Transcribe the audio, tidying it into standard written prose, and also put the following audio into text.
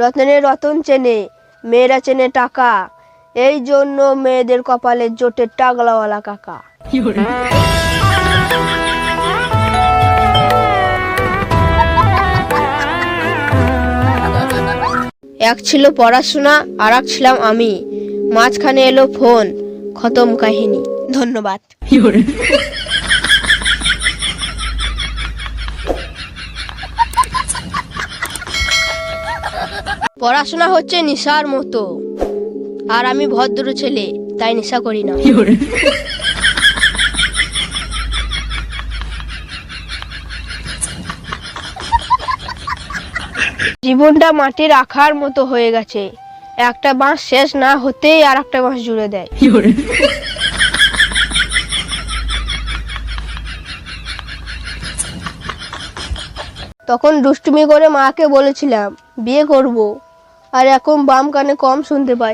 রতনে রতন চেনে, মেয়েরা চেনে টাকা, এই জন্য মেয়েদের কপালে জোটে টাগলাওয়ালা কাকা। এক ছিল পড়াশোনা, আর এক ছিলাম আমি, মাঝখানে এলো ফোন, খতম কাহিনী। ধন্যবাদ। পড়াশোনা হচ্ছে নেশার মতো, আর আমি ভদ্র ছেলে, তাই নেশা করি না। জীবনটা মাটি রাখার মতো হয়ে গেছে, একটা বাঁশ শেষ না হতেই আর একটা বাঁশ জুড়ে দেয়। তখন দুষ্টুমি করে মাকে বলেছিলাম বিয়ে করব, আর এখন বাম কানে কম শুনতে পাই।